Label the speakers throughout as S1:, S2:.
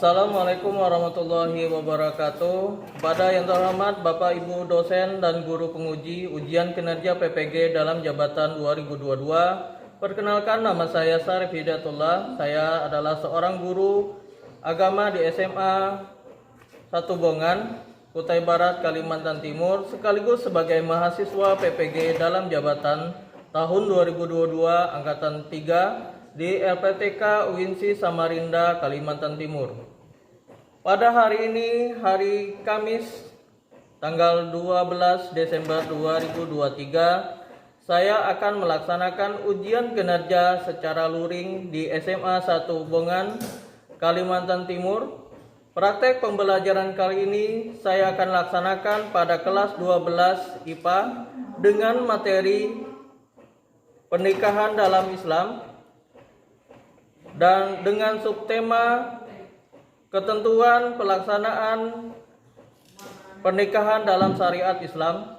S1: Assalamualaikum warahmatullahi wabarakatuh. Kepada yang terhormat Bapak Ibu dosen dan guru penguji ujian kinerja PPG dalam jabatan 2022. Perkenalkan, nama saya Syarif Hidayatullah. Saya adalah seorang guru agama di SMA 1 Bongan, Kutai Barat, Kalimantan Timur, sekaligus sebagai mahasiswa PPG dalam jabatan tahun 2022 angkatan 3 di LPTK UINSI Samarinda, Kalimantan Timur. Pada hari ini, hari Kamis, tanggal 12 Desember 2023, saya akan melaksanakan ujian kinerja secara luring di SMA 1 Bongan, Kalimantan Timur. Praktek pembelajaran kali ini saya akan laksanakan pada kelas 12 IPA dengan materi pernikahan dalam Islam dan dengan subtema ketentuan pelaksanaan pernikahan dalam syariat Islam.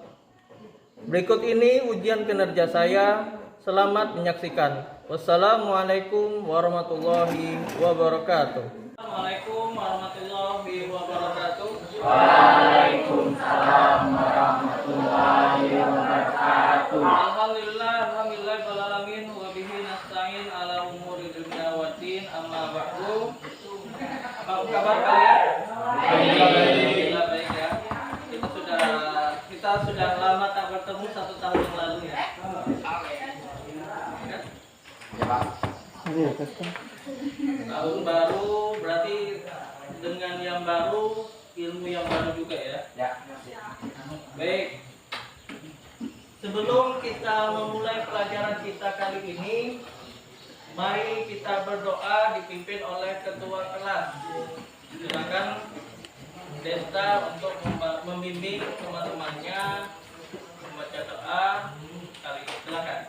S1: Berikut ini ujian kinerja saya. Selamat menyaksikan. Wassalamualaikum warahmatullahi wabarakatuh. Assalamualaikum warahmatullahi wabarakatuh.
S2: Waalaikumsalam warahmatullahi wabarakatuh.
S1: Alhamdulillah alamin wa bihi nasta'in ala umuri dunya waddin, amma ba'du. Apa kabar kalian? Alhamdulillah baik ya. Kita sudah lama tak bertemu, 1 tahun yang lalu ya. Tahun baru berarti dengan yang baru, ilmu yang baru juga ya. Baik. Sebelum kita memulai pelajaran kita kali ini, mari kita berdoa dipimpin oleh ketua kelas. Silakan Desta untuk membimbing teman-temannya membaca doa kali ini. Silakan.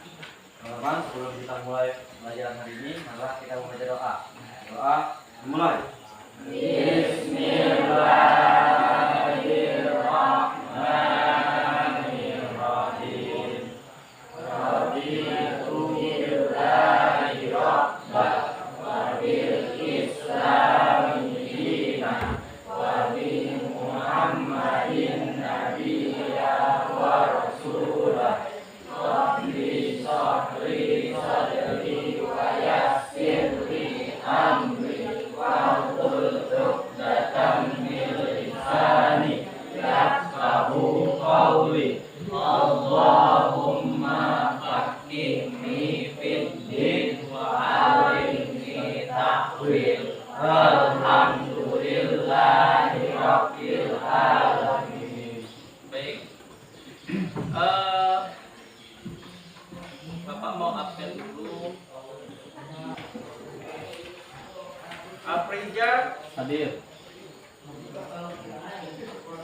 S2: Teman-teman, sebelum kita mulai pelajaran hari ini, mari kita membaca doa. Doa dimulai. Bismillahirrahmanirrahim. Raditu billahi rabban wa bil islami dinan wa bi Muhammadin nabiyya wa rasulah. Rabbi shrah sadri wa yassir li amri wahlul 'uqdatam min lisani yafqahu qawli. Allahumma faqihni fid din wa 'allimni ta'wil. Alhamdulillahi rabbil alamin.
S1: Baik. Bapak mau absen dulu. Aprija
S2: Hadir.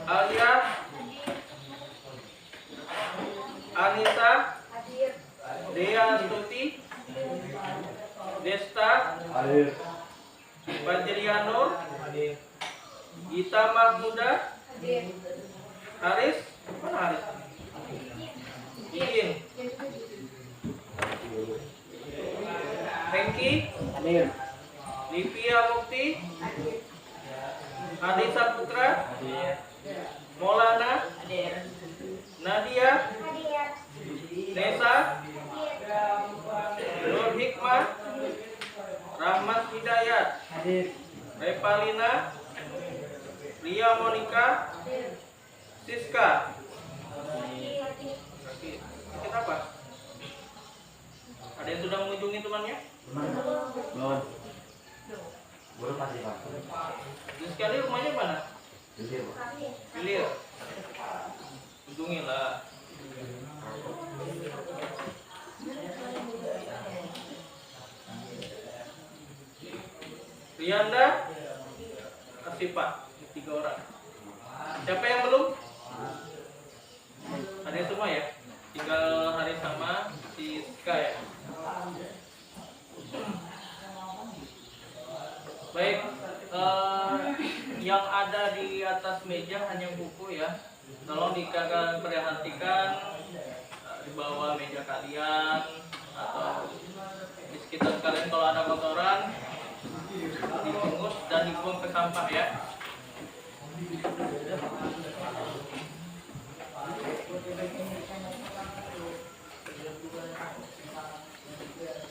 S1: Alia Anissa
S3: Hadir.
S1: Dea Stuti Desta
S2: Hadir.
S1: Fajrianur Gita Mahmuda
S3: Hadir.
S1: Haris. Mana Haris? Iin Hengki
S2: Hadir.
S1: Livia Mukti
S3: Hadir.
S1: Adisa Putra
S2: Hadir.
S1: Maulana
S3: Hadir.
S1: Nadia
S3: Hadir.
S1: Nesa Nur Hikmah Rahmat Hidayat
S2: Hadir.
S1: Revalina Ria Monika Siska. Sakit apa? Ada yang sudah mengunjungi temannya?
S2: Belum. Belum pasti Pak.
S1: Terus sekali rumahnya mana?
S2: Hadir.
S1: Hilir. Kunjungilah. Rianda Asifa, 3 orang. Siapa yang belum? Ada yang semua ya? Tinggal hari sama si Ska ya. Baik, yang ada di atas meja hanya buku ya. Tolong diperhatikan di bawah meja kalian atau di sekitar kalian kalau ada kotoran dipungut dan dibuang ke sampah ya.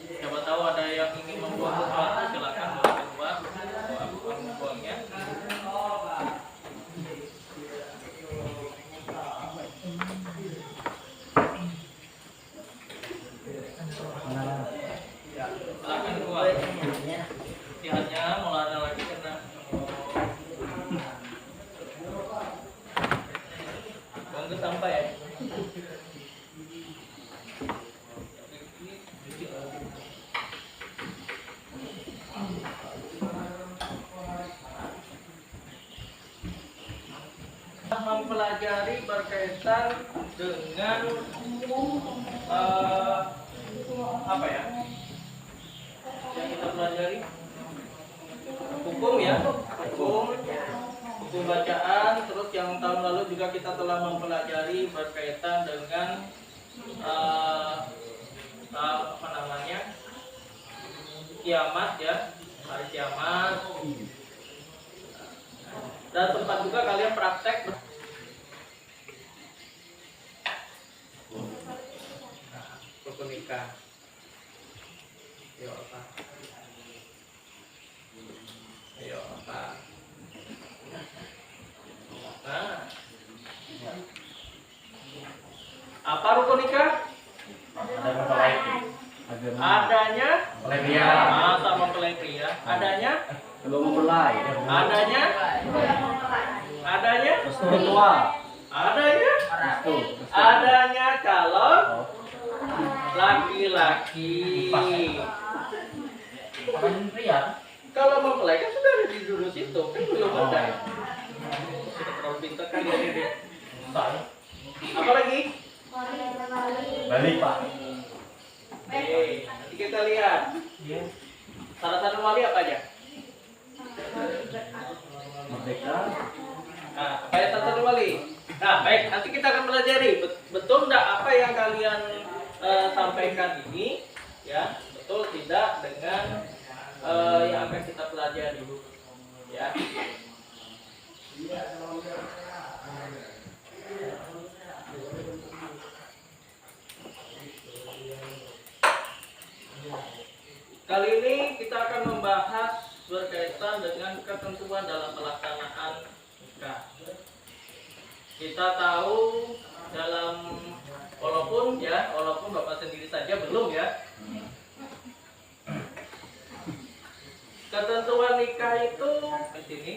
S1: Siapa tahu ada yang ingin membuang sesuatu, silakan boleh keluar, membuangnya. Silakan keluar. Lihatnya mulai lagi karena buang ke sampah ya. Mempelajari berkaitan dengan apa ya yang kita pelajari, hukum ya, hukum bacaan. Terus yang tahun lalu juga kita telah mempelajari berkaitan dengan apa namanya, kiamat ya, hari kiamat. Dan sempat juga kalian praktek rukun nikah. Ayo apa? Ayo apa? Nah, apa rukun nikah?
S2: Ada mempelai.
S1: Adanya
S2: Mempelai pria.
S1: masa mempelai pria. Adanya
S2: Belum mempelai.
S1: adanya adanya
S2: Restu tua.
S1: adanya
S2: Restu.
S1: adanya calon laki-laki.
S2: Bukan pria.
S1: Kalau mempelai kan sudah ada di jurus itu, kan belum ada. Sudah terlalu pintar kan ya ini. Apa lagi?
S2: Balik pak.
S1: Oke, nanti kita lihat. Salah satu wali apa aja?
S2: Merdeka.
S1: Nah, apa yang salah satu wali? Nah, baik, nanti kita akan pelajari betul enggak apa yang kalian sampaikan ini, ya, betul tidak dengan yang akan kita pelajari, ya. Kali ini kita akan membahas berkaitan dengan ketentuan dalam pelaksanaan nikah. Kita tahu dalam walaupun Bapak sendiri saja belum ya. Ketentuan nikah itu di sini.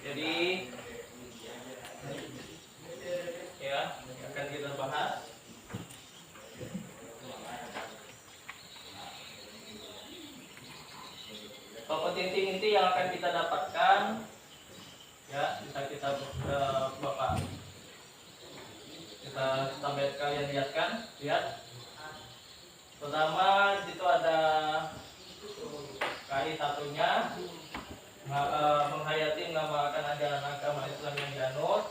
S1: Jadi ya, akan kita bahas. Kompetensi inti yang akan kita dapatkan, ya, bisa kita Bapak kita sampai kalian lihat. Pertama di situ ada KI satunya, menghayati mengamalkan ajaran agama Islam yang dianut,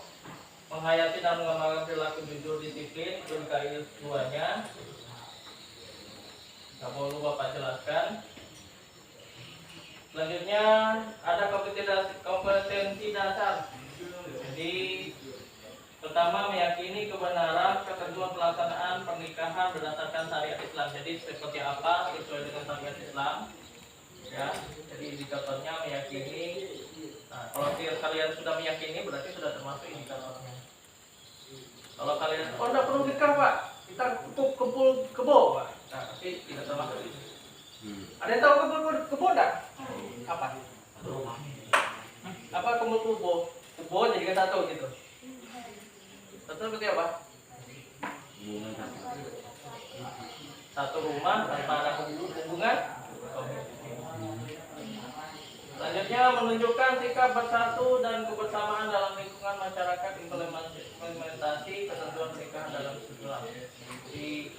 S1: menghayati dan mengamalkan perilaku jujur disiplin. Itu KI duanya. Nggak perlu Bapak jelaskan. Selanjutnya ada kompetensi dasar. Jadi pertama meyakini kebenaran ketentuan pelaksanaan pernikahan berdasarkan syariat Islam. Jadi seperti apa sesuai dengan syariat Islam. Ya, jadi indikatornya meyakini. Nah, kalau kalian sudah meyakini berarti sudah termasuk indikatornya. Kalau kalian enggak perlu nikah Pak, kita kumpul kebo Pak. Nah, tapi tidak termasuk itu. Ada yang tahu kebo enggak? Apa? Apa kumpul kebo? Kebo jadikan satu gitu. Satu seperti apa? Satu rumah tanpa ada hubungan. Selanjutnya menunjukkan sikap bersatu dan kebersamaan dalam lingkungan masyarakat, implementasi ketentuan pernikahan dalam Islam. Jadi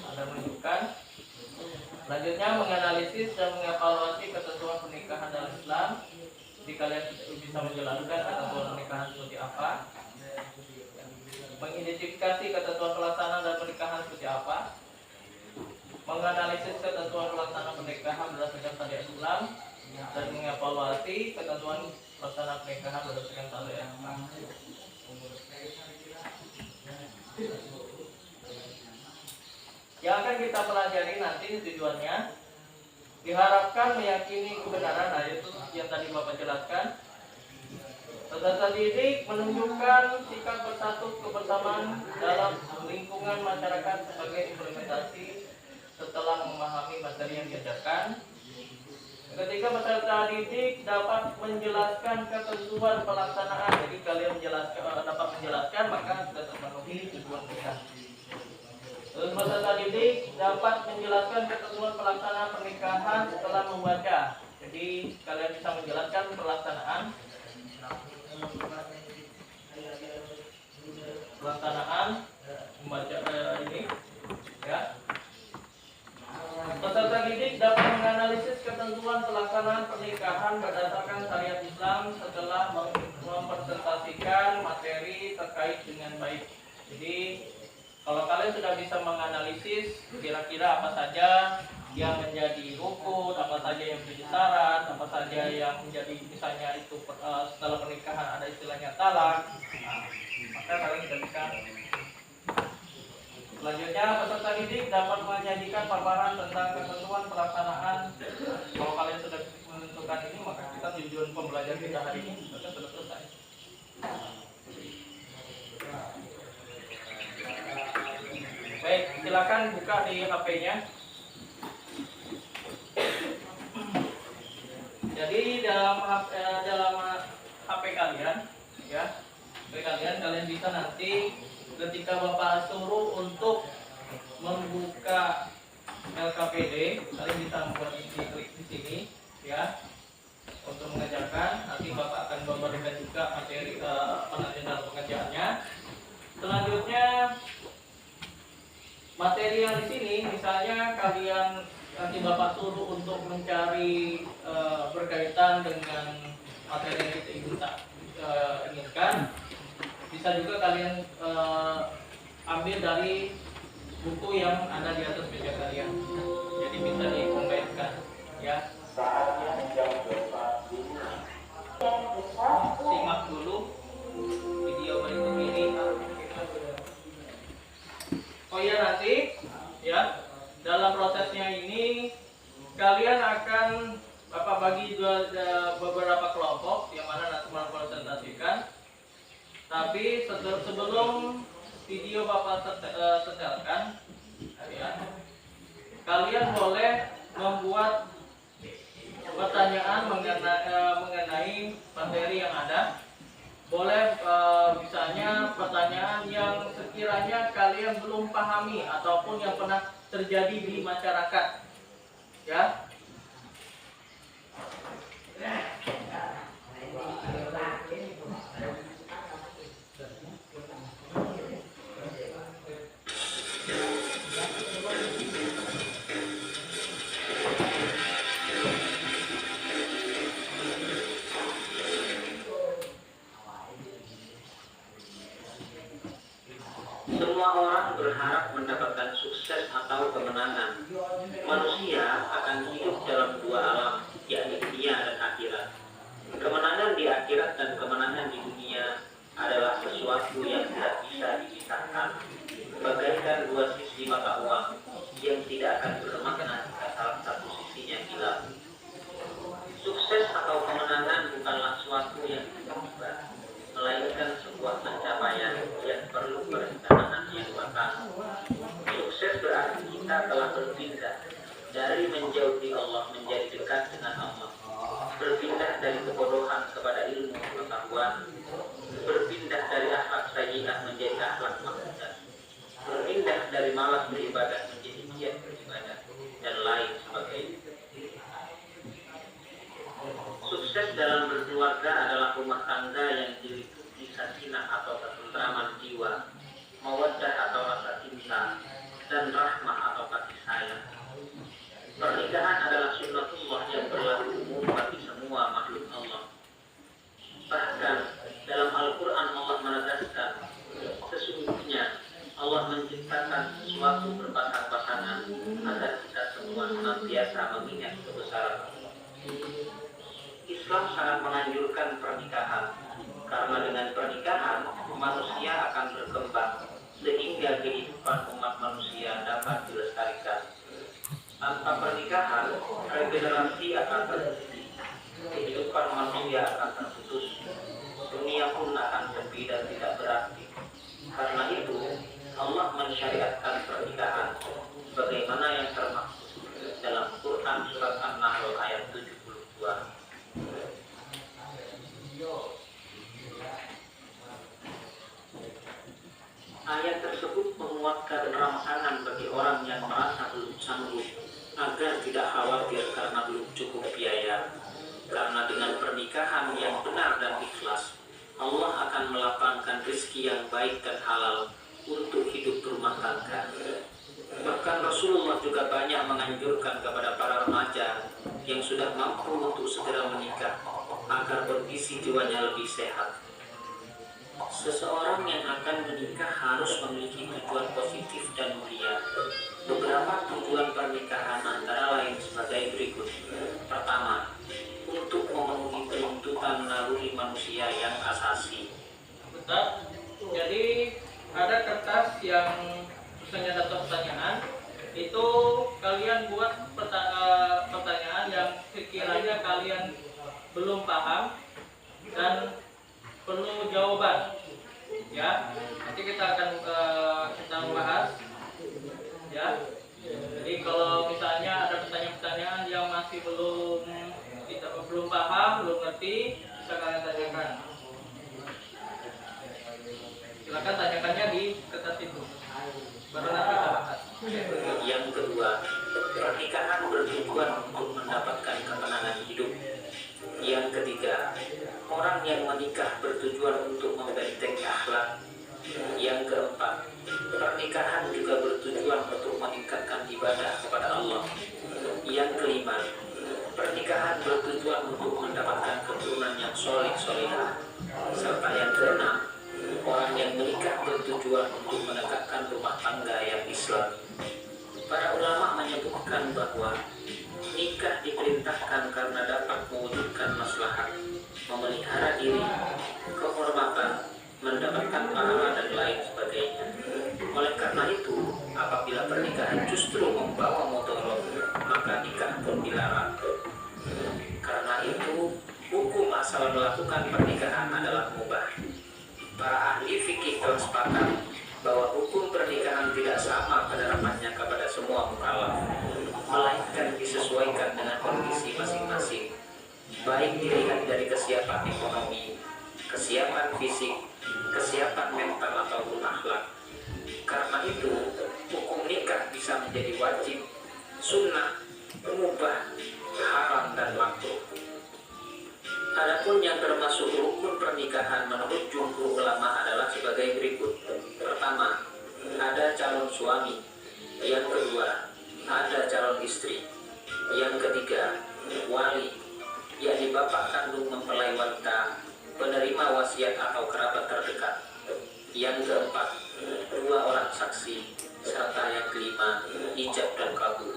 S1: ada menunjukkan. Selanjutnya menganalisis dan mengevaluasi ketentuan pernikahan dalam Islam. Jadi kalian bisa menjelaskan ketentuan pernikahan seperti apa. Mengidentifikasi ketentuan pelaksanaan dan pernikahan seperti apa. menganalisis ketentuan pelaksanaan pernikahan berdasarkan syariat Islam, dan mengevaluasi ketentuan pelaksanaan pernikahan berdasarkan syariat Islam. Yang akan kita pelajari nanti tujuannya diharapkan meyakini kebenaran, nah itu yang tadi Bapak jelaskan. Peserta didik menunjukkan sikap bersatu kebersamaan dalam lingkungan masyarakat sebagai implementasi setelah memahami materi yang diajarkan. Ketika peserta didik dapat menjelaskan ketentuan pelaksanaan, jadi kalian dapat menjelaskan, maka sudah terpenuhi tujuan kita. Terus peserta didik dapat menjelaskan ketentuan pelaksanaan pernikahan setelah membaca. Jadi kalian bisa menjelaskan pelaksanaan membaca ini, ya. Peserta didik dapat menganalisis ketentuan pelaksanaan pernikahan berdasarkan syariat Islam setelah mempresentasikan materi terkait dengan baik. Jadi kalau kalian sudah bisa menganalisis kira-kira apa saja yang menjadi rukun, apa saja yang menjadi syarat, apa saja yang menjadi misalnya itu setelah pernikahan ada istilahnya talak, maka kalian sudah bisa. Selanjutnya peserta didik dapat menyajikan paparan tentang ketentuan pelaksanaan. Kalau kalian sudah menentukan ini, maka kita tujuan pembelajaran kita hari ini sudah selesai. Baik, silakan buka di HP-nya. Jadi dalam HP kalian, ya, kalian bisa nanti ketika Bapak suruh untuk membuka LKPD, kalian bisa klik di sini, ya, untuk mengerjakan. Nanti Bapak akan memberikan juga materi dalam pengerjaannya. Selanjutnya materi yang di sini, misalnya kalian nanti Bapak suruh untuk mencari berkaitan dengan materi yang kita inginkan, bisa juga kalian ambil dari buku yang ada di atas meja kalian. Jadi bisa dikombinasikan, ya. Simak dulu video berikut ini. Oh iya, nanti ya dalam prosesnya ini kalian akan Bapak bagi beberapa kelompok yang mana nanti mempresentasikan. Tapi sebelum video Bapak setelkan, ya, kalian boleh membuat pertanyaan mengenai materi yang ada. Boleh misalnya pertanyaan yang sekiranya kalian belum pahami ataupun yang pernah terjadi di masyarakat, ya.
S3: Semua orang berharap mendapatkan sukses atau kemenangan. Manusia akan hidup dalam dua alam, yakni dunia dan akhirat. Kemenangan di akhirat dan kemenangan di dunia adalah sesuatu yang tidak bisa dipisahkan, bagaikan dua sisi mata uang yang tidak akan bermakna jika salah satu sisinya hilang. Sukses atau kemenangan bukanlah suatu yang tiba-tiba, melainkan sebuah pencapaian yang perlu perencanaan yang matang. Sukses berarti kita telah berpindah dari menjauhi Allah menjadi dekat dengan Allah, berpindah dari kebodohan kepada ilmu pengetahuan, berpindah dari akhlak sayyi'ah menjadi akhlak mahmudah, berpindah dari malas beribadah menjadi giat beribadah, dan lain sebagainya. Sukses dalam berkeluarga adalah rumah tangga yang diliputi sakinah atau ketentraman jiwa, mawaddah atau rasa cinta, dan rahmah atau kasih sayang. Pernikahan adalah sunnatullah yang berlaku umum bagi semua makhluk Allah. Bahkan dalam Al-Quran Allah menegaskan, sesungguhnya Allah menciptakan sesuatu berpasang-pasangan agar pun akan sepi dan tidak berarti. Karena itu, Allah mensyariatkan pernikahan sebagaimana yang termaktub dalam Quran surat An-Nahl ayat 72. Ayat tersebut menguatkan rangsangan bagi orang yang merasa belum sanggup agar tidak khawatir karena belum cukup biaya. Karena dengan pernikahan yang benar dan ikhlas, Allah akan melapangkan rezeki yang baik dan halal untuk hidup berumah tangga. Bahkan Rasulullah juga banyak menganjurkan kepada para remaja yang sudah mampu untuk segera menikah agar kondisi jiwanya lebih sehat. Seseorang yang akan menikah harus memiliki tujuan positif dan mulia. Beberapa tujuan pernikahan antara lain sebagai berikut. Pertama, untuk memenuhi tuntutan naluri manusia yang asasi.
S1: Bentar. Jadi ada kertas yang tulisannya daftar pertanyaan. Itu kalian buat pertanyaan yang sekiranya kalian belum paham dan perlu jawaban, ya. Nanti kita akan kita bahas, ya. Jadi kalau misalnya ada pertanyaan-pertanyaan yang masih belum paham, belum ngerti, bisa kalian tanyakan. Silakan tanyakannya di kertas itu, baru nanti kita bahas.
S3: Yang kedua, pernikahan bertujuan untuk mendapatkan ketenangan hidup. Yang ketiga, orang yang menikah bertujuan untuk membentengi akhlak. Yang keempat, pernikahan juga bertujuan untuk meningkatkan ibadah kepada Allah. Yang kelima, pernikahan bertujuan untuk mendapatkan keturunan yang soleh-solehah. Serta yang keenam, orang yang menikah bertujuan untuk menegakkan rumah tangga yang Islam. Para ulama menyebutkan bahwa nikah diperintahkan karena dapat mewujudkan maslahat, memelihara diri, kehormatan, mendapatkan pahala dan lain sebagainya. Oleh karena itu, apabila pernikahan justru membawa mudarat, maka nikah pun dilarang. Karena itu, hukum asal melakukan pernikahan adalah mubah. Para ahli fikih telah sepakat bahwa hukum pernikahan tidak sama penerapannya kepada semua mukallaf, melainkan disesuaikan dengan kondisi masing-masing, baik dilihat dari kesiapan ekonomi, kesiapan fisik, kesiapan mental ataupun akhlak. Karena itu, hukum nikah bisa menjadi wajib, sunnah, mubah, haram dan makruh. Adapun yang termasuk rukun pernikahan menurut jumhur ulama adalah sebagai berikut. Pertama, ada calon suami. Yang kedua, ada calon istri. Yang ketiga, wali, yakni bapak kandung mempelai wanita, penerima wasiat atau kerabat terdekat. Yang keempat, dua orang saksi, serta yang kelima, ijab dan kabul.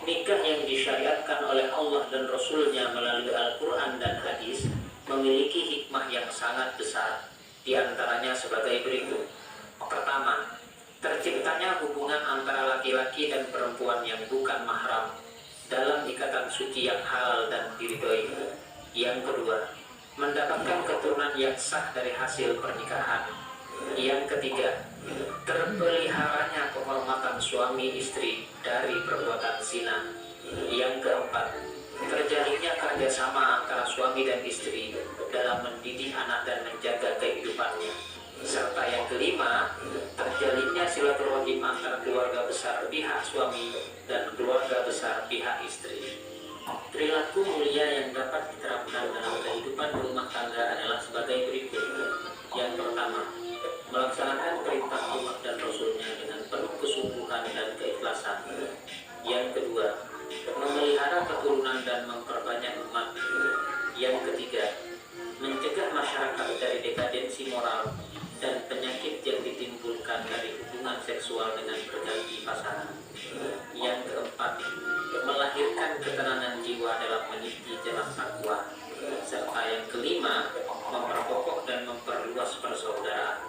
S3: Nikah yang disyariatkan oleh Allah dan Rasul-Nya melalui Al-Quran dan Hadis memiliki hikmah yang sangat besar, diantaranya sebagai berikut. Pertama, terciptanya hubungan antara laki-laki dan perempuan yang bukan mahram dalam ikatan suci yang halal dan diridhoi. Yang kedua, mendapatkan keturunan yang sah dari hasil pernikahan. Yang ketiga, terpeliharanya kehormatan suami istri dari perbuatan zina. Yang keempat, terjalinnya kerjasama antara suami dan istri dalam mendidik anak dan menjaga kehidupannya. Serta yang kelima, terjalinnya silaturahim antara keluarga besar pihak suami dan keluarga besar pihak istri. Perilaku mulia yang dapat diterapkan dalam kehidupan rumah tangga adalah sebagai berikut. Yang pertama, melaksanakan perintah Allah dan Rasul-Nya dengan penuh kesungguhan dan keikhlasan. Yang kedua, memelihara keturunan dan memperbanyak umat. Yang ketiga, mencegah masyarakat dari dekadensi moral dan penyakit yang ditimbulkan dari hubungan seksual dengan berganti pasangan. Yang keempat, melahirkan ketenangan jiwa dalam meniti jalan takwa. Serta yang kelima, memperkokoh dan memperluas persaudaraan.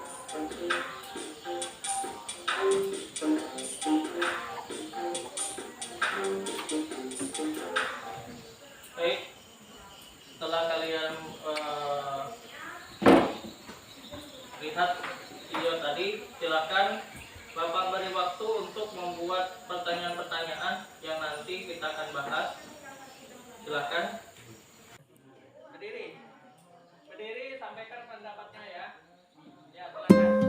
S1: Baik, setelah kalian melihat video tadi, silakan Bapak beri waktu untuk membuat pertanyaan-pertanyaan yang nanti kita akan bahas. Silakan. Berdiri. Berdiri, sampaikan pendapatnya ya. Ya, silakan.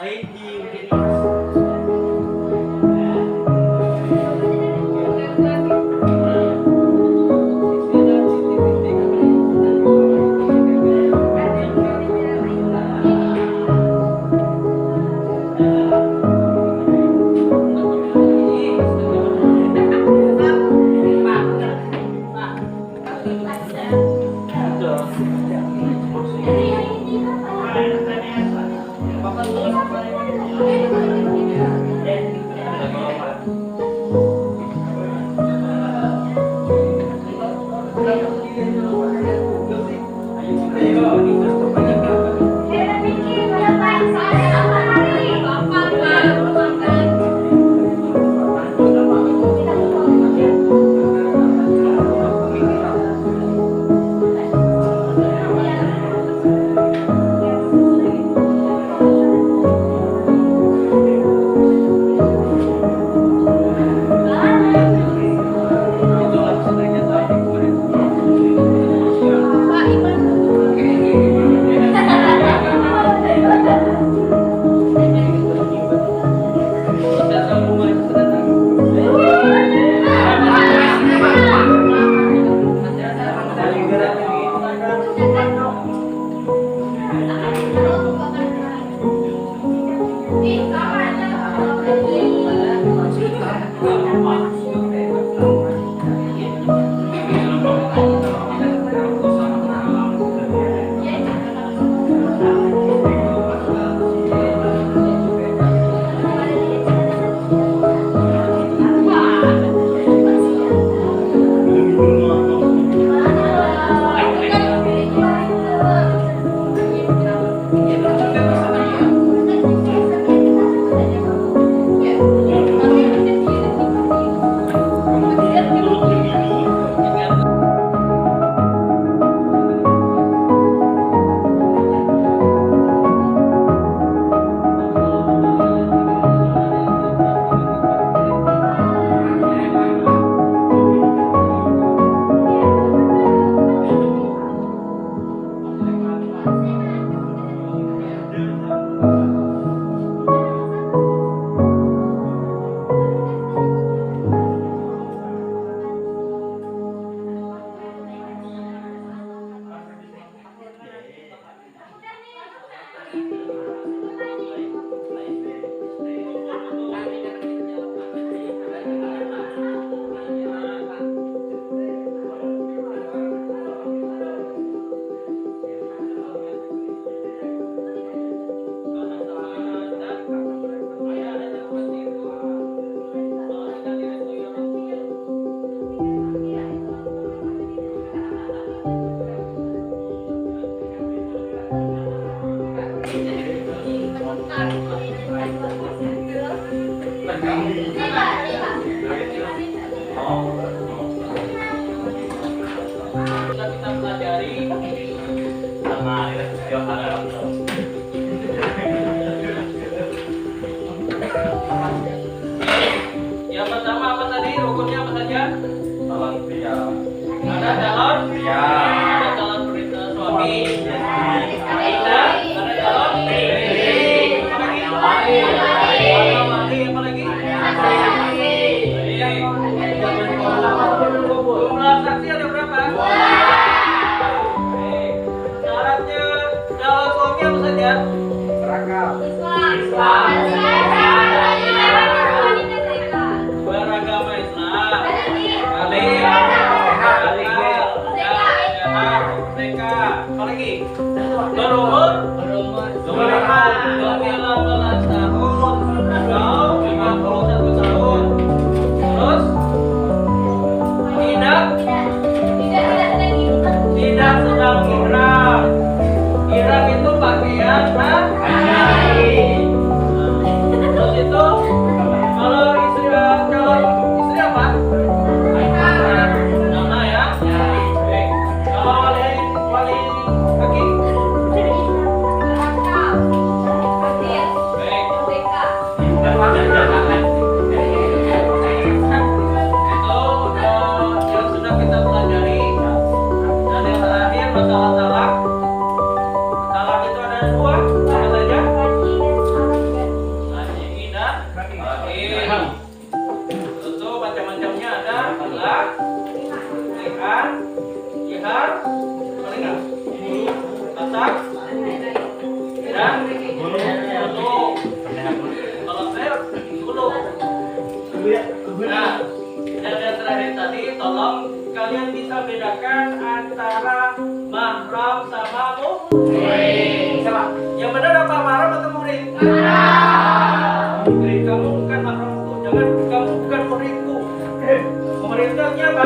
S1: Kita pelajari yang pertama apa tadi? Rukunnya apa saja?
S2: Calon pria.
S1: Ada calon
S2: Pria.
S1: ada calon suami, ada calon istri, apa lagi? Jumlah saksi ada berapa? Syaratnya calon suami apa saja? Beragama Islam, merdeka, apa lagi? Berumur 18 tahun atau 51 tahun. Terus tidak sedang ihram. Ihram itu pakaian haji. Terus itu kalau istri apa? Nama ya. Baik. Kalau wali laki? Nah, dan yang terakhir tadi, tolong kalian bisa bedakan antara mahram sama muhrim. Yang benar apa, mahram atau muhrim? Muhrim. Kamu bukan mahramku, jangan kamu bukan muhrimku. Muhrim itu artinya apa?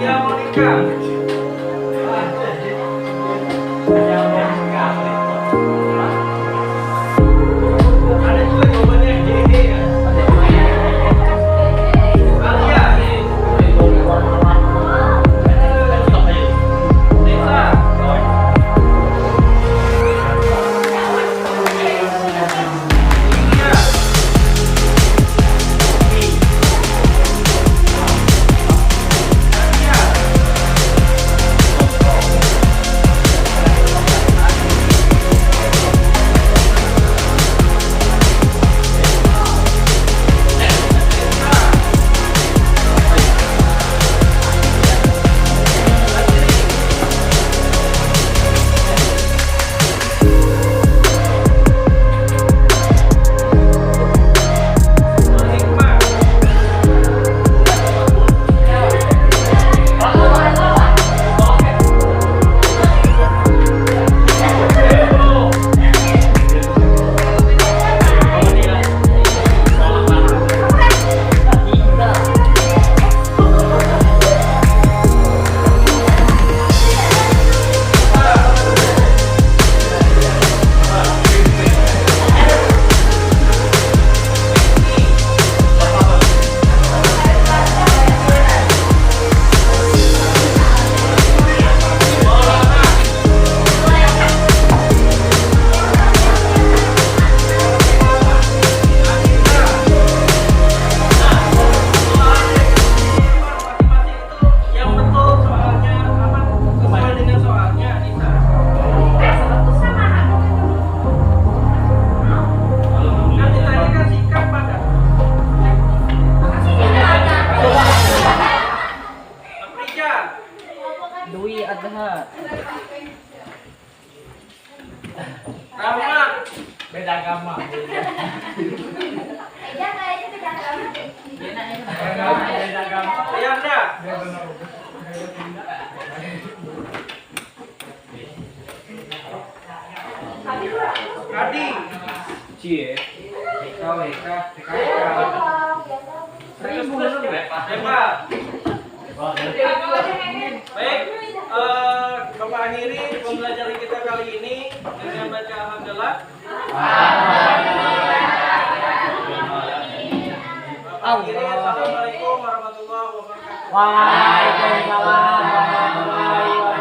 S1: Dia mau nikah. Ada juga jawabannya D ya. Alia. Desa. Iya.
S4: Dwi Adha.
S1: Rahmat.
S4: Beda agama. Beda agama.
S1: Yanda. Adi.
S4: Cie.
S1: Reba. Baik, Bapak akhiri pembelajaran kita kali ini dengan baca alhamdulillah. Akhiri, assalamualaikum warahmatullahi wabarakatuh.
S4: Waalaikumsalam warahmatullahi wabarakatuh.